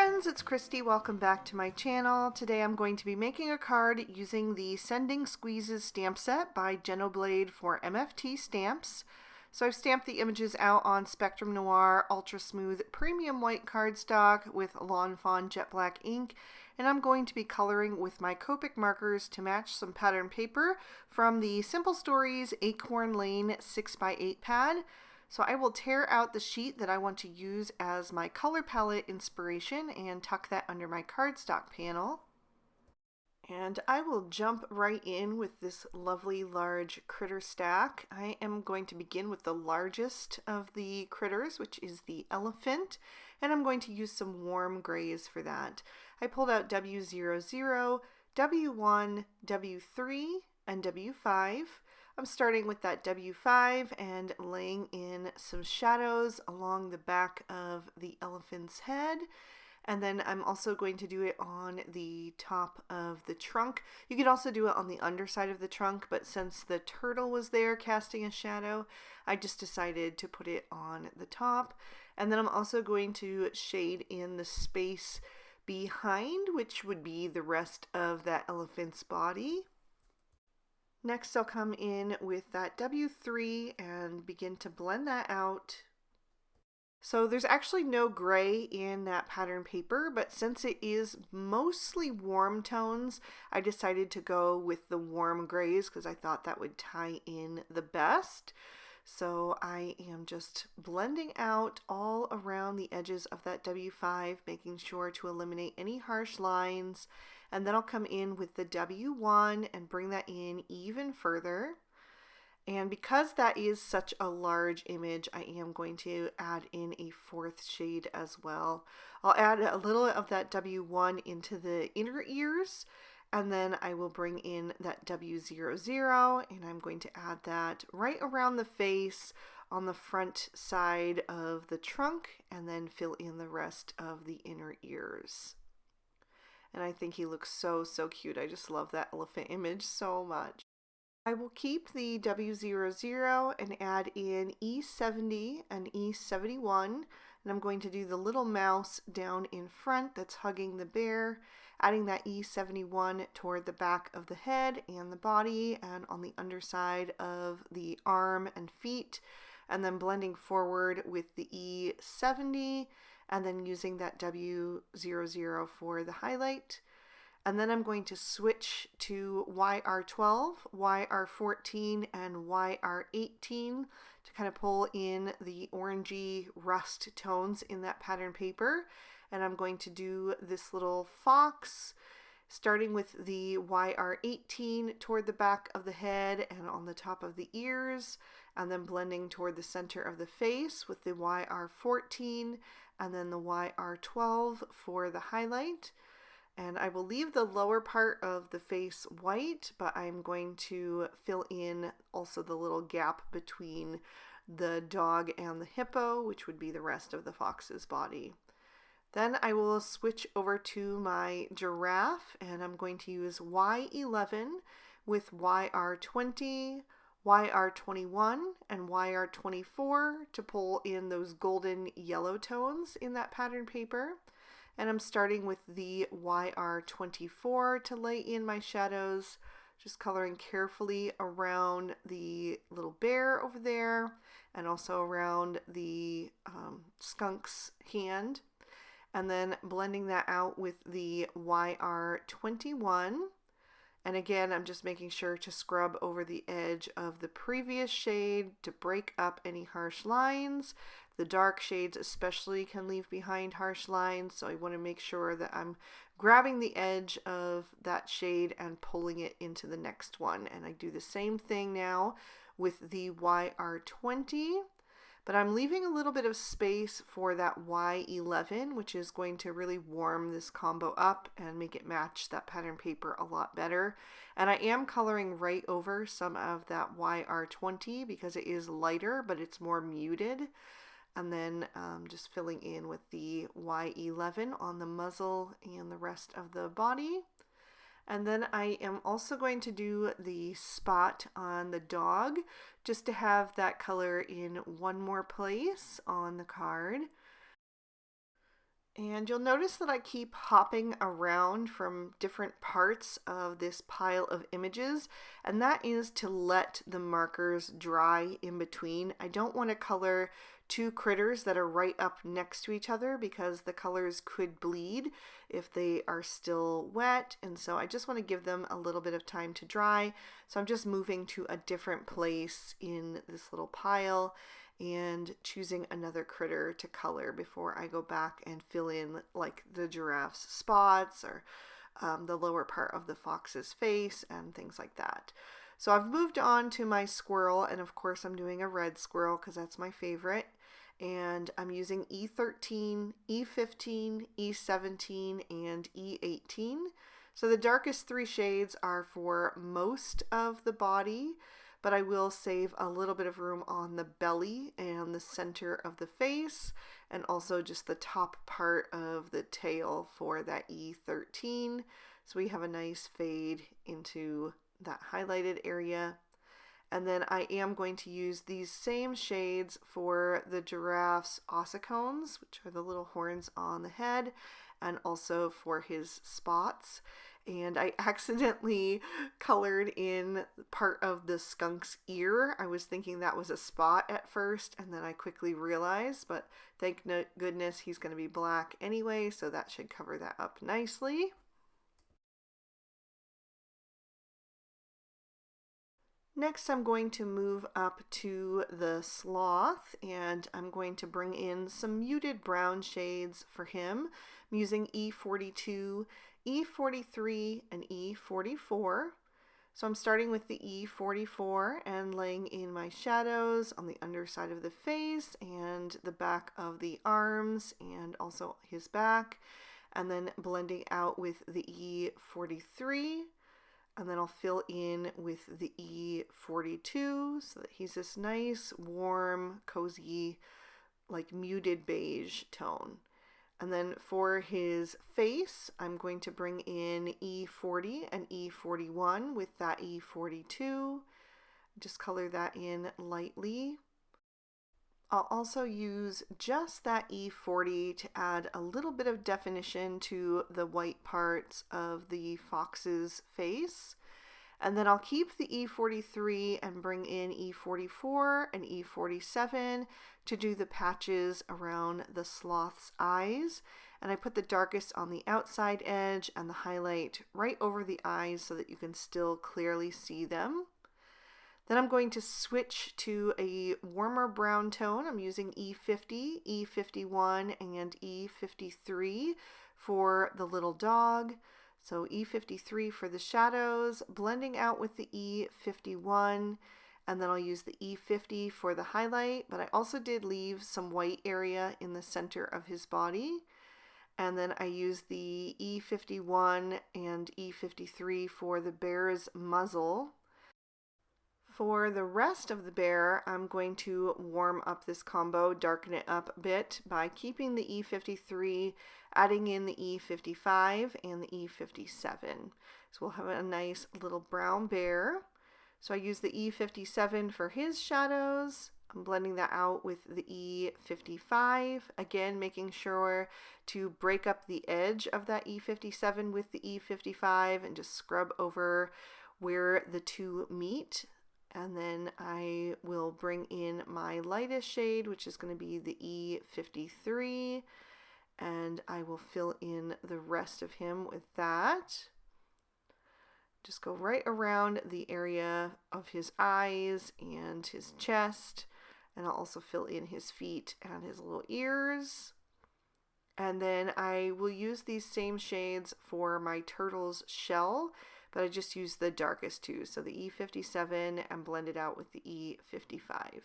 friends, it's Christy. Welcome back to my channel. Today I'm going to be making a card using the Sending Squeezes stamp set by Blade for MFT stamps. So I've stamped the images out on Spectrum Noir Ultra Smooth Premium White cardstock with Lawn Fawn Jet Black ink, and I'm going to be coloring with my Copic markers to match some pattern paper from the Simple Stories Acorn Lane 6x8 pad. So I will tear out the sheet that I want to use as my color palette inspiration and tuck that under my cardstock panel. And I will jump right in with this lovely large critter stack. I am going to begin with the largest of the critters, which is the elephant, and I'm going to use some warm grays for that. I pulled out W00, W1, W3, and W5. I'm starting with that W5 and laying in some shadows along the back of the elephant's head. And then I'm also going to do it on the top of the trunk. You could also do it on the underside of the trunk, but since the turtle was there casting a shadow, I just decided to put it on the top. And then I'm also going to shade in the space behind, which would be the rest of that elephant's body. Next, I'll come in with that W3 and begin to blend that out. So there's actually no gray in that pattern paper, but since it is mostly warm tones, I decided to go with the warm grays because I thought that would tie in the best. So I am just blending out all around the edges of that W5, making sure to eliminate any harsh lines. And then I'll come in with the W1 and bring that in even further. And because that is such a large image, I am going to add in a fourth shade as well. I'll add a little of that W1 into the inner ears, and then I will bring in that W00, and I'm going to add that right around the face on the front side of the trunk, and then fill in the rest of the inner ears. And I think he looks so cute. I just love that elephant image so much. I will keep the W00 and add in E70 and E71, and I'm going to do the little mouse down in front that's hugging the bear, adding that E71 toward the back of the head and the body and on the underside of the arm and feet, and then blending forward with the E70 and then using that W00 for the highlight. And then I'm going to switch to YR12, YR14, and YR18 to kind of pull in the orangey rust tones in that pattern paper. And I'm going to do this little fox, starting with the YR18 toward the back of the head and on the top of the ears, and then blending toward the center of the face with the YR14, and then the YR12 for the highlight. And I will leave the lower part of the face white, but I'm going to fill in also the little gap between the dog and the hippo, which would be the rest of the fox's body. Then I will switch over to my giraffe, and I'm going to use Y11 with YR20, YR21, and YR24 to pull in those golden yellow tones in that pattern paper. And I'm starting with the YR24 to lay in my shadows, just coloring carefully around the little bear over there and also around the skunk's hand. And then blending that out with the YR21. And again, I'm just making sure to scrub over the edge of the previous shade to break up any harsh lines. The dark shades especially can leave behind harsh lines, so I want to make sure that I'm grabbing the edge of that shade and pulling it into the next one. And I do the same thing now with the YR20, but I'm leaving a little bit of space for that Y11, which is going to really warm this combo up and make it match that pattern paper a lot better. And I am coloring right over some of that YR20 because it is lighter, but it's more muted. And then just filling in with the Y11 on the muzzle and the rest of the body. And then I am also going to do the spot on the dog just to have that color in one more place on the card. And you'll notice that I keep hopping around from different parts of this pile of images, and that is to let the markers dry in between. I don't want to color two critters that are right up next to each other because the colors could bleed if they are still wet, and so I just want to give them a little bit of time to dry. So I'm just moving to a different place in this little pile and choosing another critter to color before I go back and fill in like the giraffe's spots or the lower part of the fox's face and things like that. So I've moved on to my squirrel, and of course I'm doing a red squirrel because that's my favorite. And I'm using E13, E15, E17, and E18. So the darkest three shades are for most of the body, but I will save a little bit of room on the belly and the center of the face, and also just the top part of the tail for that E13. So we have a nice fade into that highlighted area. And then I am going to use these same shades for the giraffe's ossicones, which are the little horns on the head, and also for his spots. And I accidentally colored in part of the skunk's ear. I was thinking that was a spot at first, and then I quickly realized, but thank goodness he's going to be black anyway, so that should cover that up nicely. Next, I'm going to move up to the sloth, and I'm going to bring in some muted brown shades for him. I'm using E42, E43, and E44. So I'm starting with the E44 and laying in my shadows on the underside of the face and the back of the arms and also his back, and then blending out with the E43. And then I'll fill in with the E42 so that he's this nice, warm, cozy, like muted beige tone. And then for his face, I'm going to bring in E40 and E41 with that E42. Just color that in lightly. I'll also use just that E40 to add a little bit of definition to the white parts of the fox's face. And then I'll keep the E43 and bring in E44 and E47 to do the patches around the sloth's eyes. And I put the darkest on the outside edge and the highlight right over the eyes so that you can still clearly see them. Then I'm going to switch to a warmer brown tone. I'm using E50, E51, and E53 for the little dog. So E53 for the shadows, blending out with the E51, and then I'll use the E50 for the highlight, but I also did leave some white area in the center of his body. And then I used the E51 and E53 for the bear's muzzle. For the rest of the bear, I'm going to warm up this combo, darken it up a bit by keeping the E53, adding in the E55 and the E57. So we'll have a nice little brown bear. So I use the E57 for his shadows. I'm blending that out with the E55, again making sure to break up the edge of that E57 with the E55 and just scrub over where the two meet. And then I will bring in my lightest shade, which is going to be the E53, and I will fill in the rest of him with that. Just go right around the area of his eyes and his chest, and I'll also fill in his feet and his little ears. And then I will use these same shades for my turtle's shell, but I just used the darkest two, so the E57 and blend it out with the E55.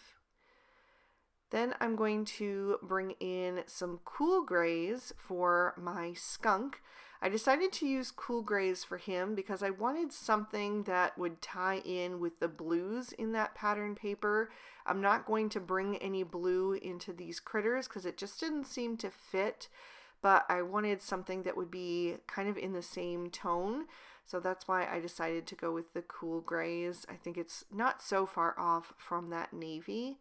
Then I'm going to bring in some cool grays for my skunk. I decided to use cool grays for him because I wanted something that would tie in with the blues in that pattern paper. I'm not going to bring any blue into these critters because it just didn't seem to fit, but I wanted something that would be kind of in the same tone. So that's why I decided to go with the cool grays. I think it's not so far off from that navy.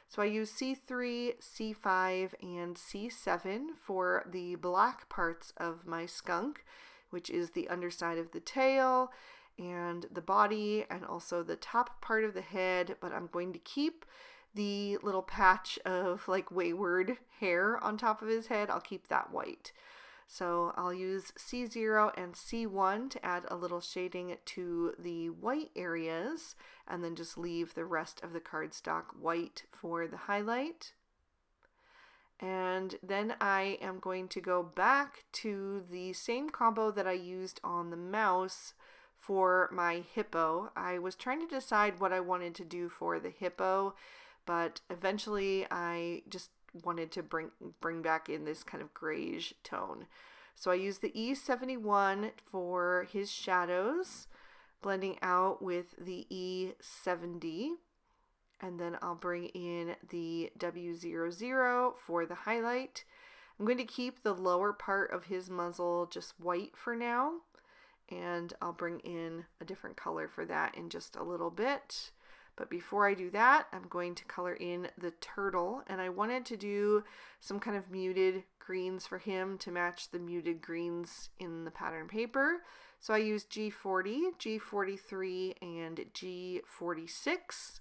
So I use C3, C5, and C7 for the black parts of my skunk, which is the underside of the tail and the body and also the top part of the head, but I'm going to keep the little patch of like wayward hair on top of his head. I'll keep that white. So I'll use C0 and C1 to add a little shading to the white areas and then just leave the rest of the cardstock white for the highlight. And then I am going to go back to the same combo that I used on the mouse for my hippo. I was trying to decide what I wanted to do for the hippo, but eventually I just wanted to bring back in this kind of grayish tone. So I used the E71 for his shadows, blending out with the E70, and then I'll bring in the W00 for the highlight. I'm going to keep the lower part of his muzzle just white for now, and I'll bring in a different color for that in just a little bit. But before I do that, I'm going to color in the turtle, and I wanted to do some kind of muted greens for him to match the muted greens in the pattern paper. So I used G40, G43, and G46.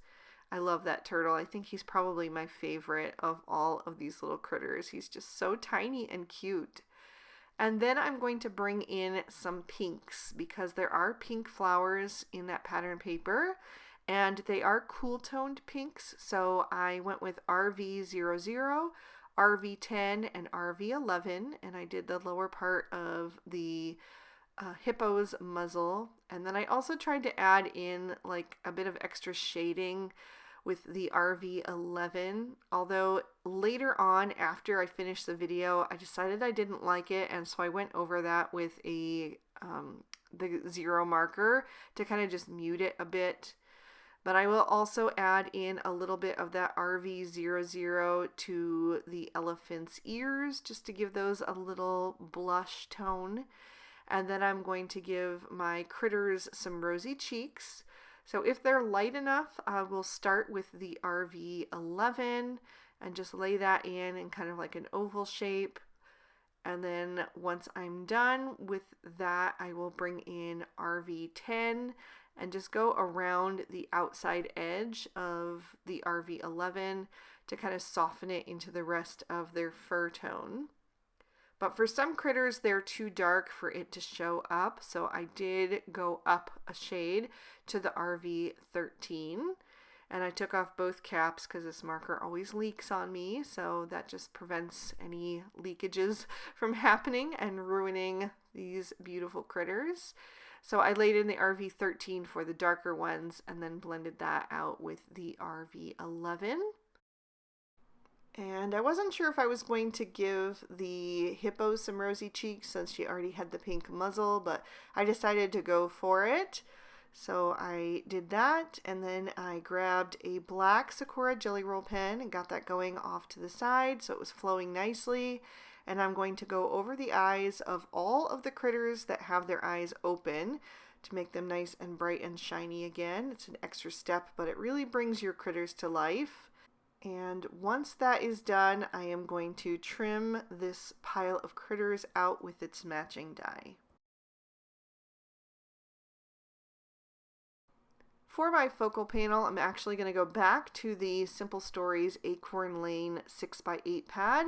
I love that turtle. I think he's probably my favorite of all of these little critters. He's just so tiny and cute. And then I'm going to bring in some pinks because there are pink flowers in that pattern paper. And they are cool toned pinks, so I went with RV00, RV10, and RV11, and I did the lower part of the hippo's muzzle. And then I also tried to add in like a bit of extra shading with the RV11, although later on after I finished the video I decided I didn't like it, and so I went over that with the 0 marker to kind of just mute it a bit. But I will also add in a little bit of that RV00 to the elephant's ears just to give those a little blush tone. And then I'm going to give my critters some rosy cheeks. So if they're light enough, I will start with the RV11 and just lay that in kind of like an oval shape. And then once I'm done with that, I will bring in RV10 and just go around the outside edge of the RV11 to kind of soften it into the rest of their fur tone. But for some critters, they're too dark for it to show up, so I did go up a shade to the RV13. And I took off both caps because this marker always leaks on me, so that just prevents any leakages from happening and ruining these beautiful critters. So I laid in the RV13 for the darker ones and then blended that out with the RV11. And I wasn't sure if I was going to give the hippo some rosy cheeks since she already had the pink muzzle, but I decided to go for it. So I did that, and then I grabbed a black Sakura Jelly Roll pen and got that going off to the side so it was flowing nicely. And I'm going to go over the eyes of all of the critters that have their eyes open to make them nice and bright and shiny again. It's an extra step, but it really brings your critters to life. And once that is done, I am going to trim this pile of critters out with its matching dye. For my focal panel, I'm actually going to go back to the Simple Stories Acorn Lane 6x8 pad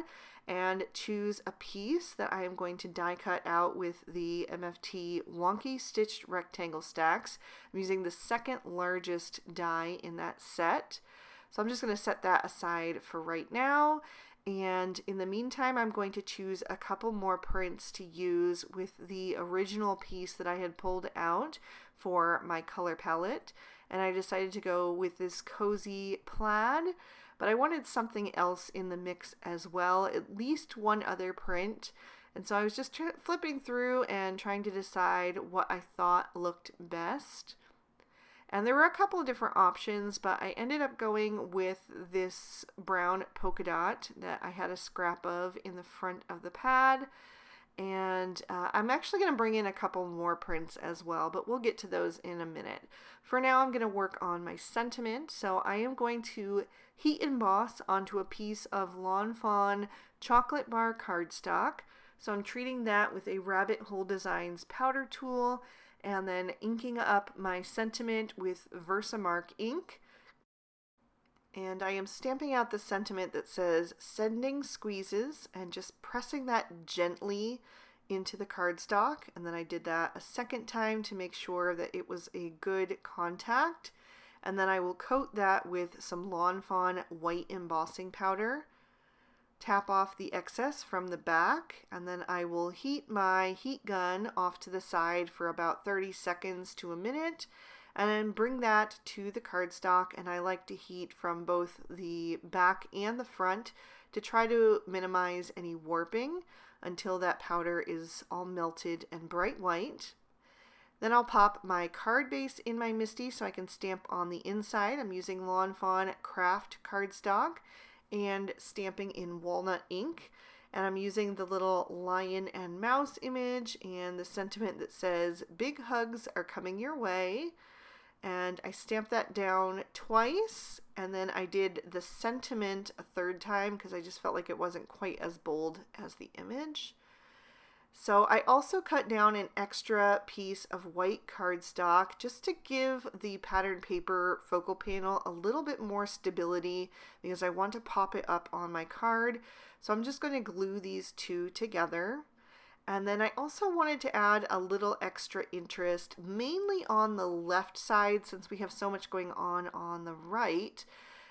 and choose a piece that I am going to die cut out with the MFT Wonky Stitched Rectangle Stacks. I'm using the second largest die in that set. So I'm just going to set that aside for right now. And in the meantime, I'm going to choose a couple more prints to use with the original piece that I had pulled out for my color palette. And I decided to go with this cozy plaid, but I wanted something else in the mix as well, at least one other print. And so I was just flipping through and trying to decide what I thought looked best. And there were a couple of different options, but I ended up going with this brown polka dot that I had a scrap of in the front of the pad. And I'm actually going to bring in a couple more prints as well, but we'll get to those in a minute. For now, I'm going to work on my sentiment. So I am going to heat emboss onto a piece of Lawn Fawn chocolate bar cardstock. So I'm treating that with a Rabbit Hole Designs powder tool and then inking up my sentiment with Versamark ink. And I am stamping out the sentiment that says "Sending Squeezes" and just pressing that gently into the cardstock. And then I did that a second time to make sure that it was a good contact. And then I will coat that with some Lawn Fawn white embossing powder. Tap off the excess from the back, and then I will heat my heat gun off to the side for about 30 seconds to a minute, and then bring that to the cardstock. And I like to heat from both the back and the front to try to minimize any warping until that powder is all melted and bright white. Then I'll pop my card base in my MISTI so I can stamp on the inside. I'm using Lawn Fawn Craft cardstock and stamping in walnut ink. And I'm using the little lion and mouse image and the sentiment that says "Big hugs are coming your way." And I stamped that down twice, and then I did the sentiment a third time because I just felt like it wasn't quite as bold as the image. So I also cut down an extra piece of white cardstock just to give the pattern paper focal panel a little bit more stability because I want to pop it up on my card. So I'm just going to glue these two together. And then I also wanted to add a little extra interest, mainly on the left side since we have so much going on the right.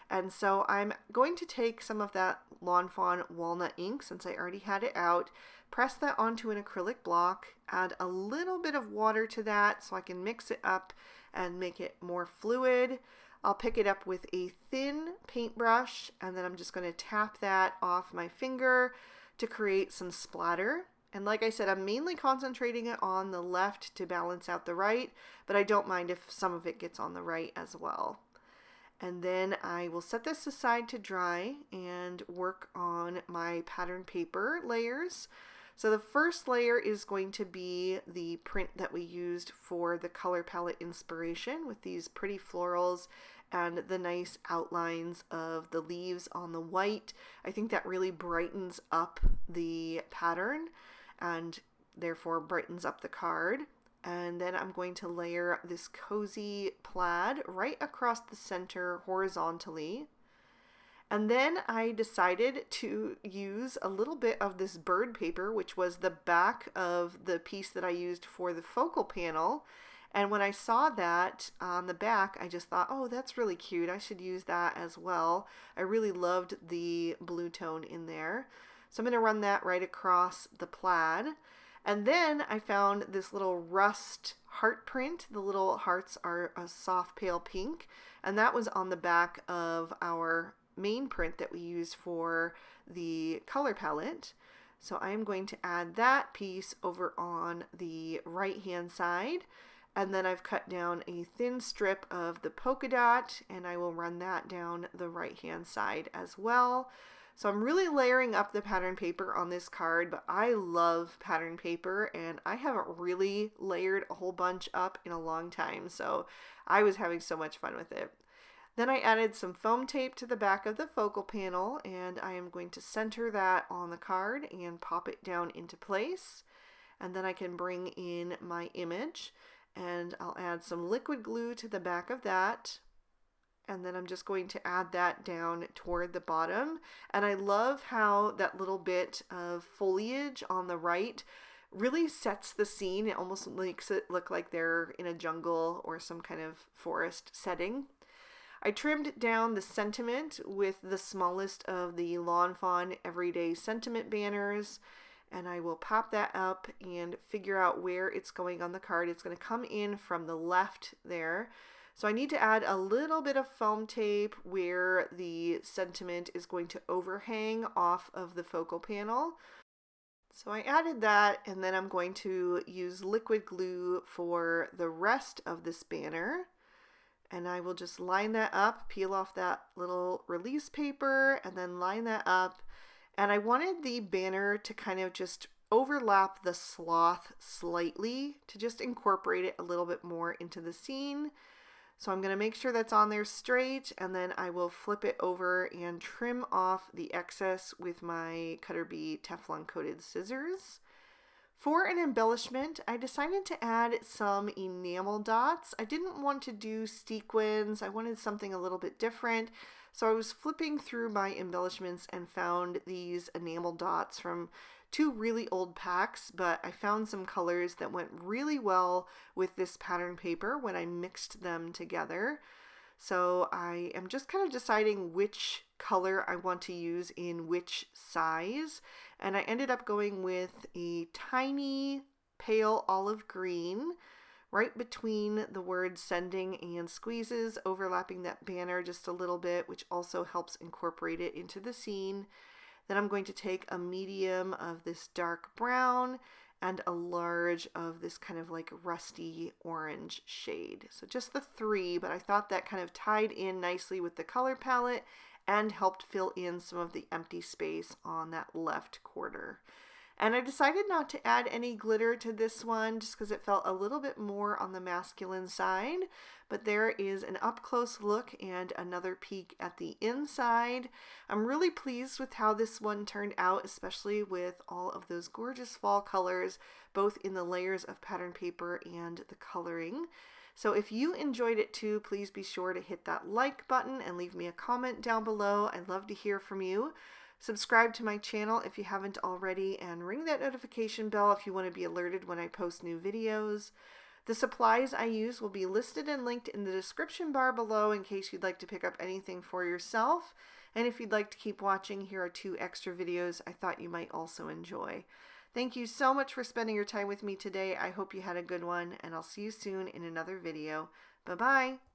And so I'm going to take some of that Lawn Fawn walnut ink, since I already had it out, press that onto an acrylic block, add a little bit of water to that so I can mix it up and make it more fluid. I'll pick it up with a thin paintbrush, and then I'm just going to tap that off my finger to create some splatter. And like I said, I'm mainly concentrating it on the left to balance out the right, but I don't mind if some of it gets on the right as well. And then I will set this aside to dry and work on my pattern paper layers. So the first layer is going to be the print that we used for the color palette inspiration with these pretty florals and the nice outlines of the leaves on the white. I think that really brightens up the pattern and therefore brightens up the card. And then I'm going to layer this cozy plaid right across the center horizontally. And then I decided to use a little bit of this bird paper, which was the back of the piece that I used for the focal panel. And when I saw that on the back, I just thought, oh, that's really cute. I should use that as well. I really loved the blue tone in there. So I'm going to run that right across the plaid. And then I found this little rust heart print. The little hearts are a soft pale pink, and that was on the back of our main print that we used for the color palette. So I am going to add that piece over on the right hand side, and then I've cut down a thin strip of the polka dot, and I will run that down the right hand side as well. So I'm really layering up the pattern paper on this card, but I love pattern paper and I haven't really layered a whole bunch up in a long time, so I was having so much fun with it. Then I added some foam tape to the back of the focal panel, and I am going to center that on the card and pop it down into place. And then I can bring in my image, and I'll add some liquid glue to the back of that. And then I'm just going to add that down toward the bottom. And I love how that little bit of foliage on the right really sets the scene. It almost makes it look like they're in a jungle or some kind of forest setting. I trimmed down the sentiment with the smallest of the Lawn Fawn Everyday Sentiment banners. And I will pop that up and figure out where it's going on the card. It's going to come in from the left there. So I need to add a little bit of foam tape where the sentiment is going to overhang off of the focal panel. So I added that, and then I'm going to use liquid glue for the rest of this banner. And I will just line that up, peel off that little release paper, and then line that up. And I wanted the banner to kind of just overlap the sloth slightly to just incorporate it a little bit more into the scene. So I'm going to make sure that's on there straight, and then I will flip it over and trim off the excess with my Cutter Bee Teflon coated scissors. For an embellishment, I decided to add some enamel dots. I didn't want to do sequins. I wanted something a little bit different. So I was flipping through my embellishments and found these enamel dots from 2 really old packs, but I found some colors that went really well with this pattern paper when I mixed them together. So I am just kind of deciding which color I want to use in which size, and I ended up going with a tiny pale olive green right between the words sending and squeezes, overlapping that banner just a little bit, which also helps incorporate it into the scene. Then I'm going to take a medium of this dark brown and a large of this kind of like rusty orange shade. So just the 3, but I thought that kind of tied in nicely with the color palette and helped fill in some of the empty space on that left quarter. And I decided not to add any glitter to this one just because it felt a little bit more on the masculine side. But there is an up-close look and another peek at the inside. I'm really pleased with how this one turned out, especially with all of those gorgeous fall colors, both in the layers of pattern paper and the coloring. So if you enjoyed it too, please be sure to hit that like button and leave me a comment down below. I'd love to hear from you. Subscribe to my channel if you haven't already, and ring that notification bell if you want to be alerted when I post new videos. The supplies I use will be listed and linked in the description bar below in case you'd like to pick up anything for yourself. And if you'd like to keep watching, here are 2 extra videos I thought you might also enjoy. Thank you so much for spending your time with me today. I hope you had a good one, and I'll see you soon in another video. Bye-bye.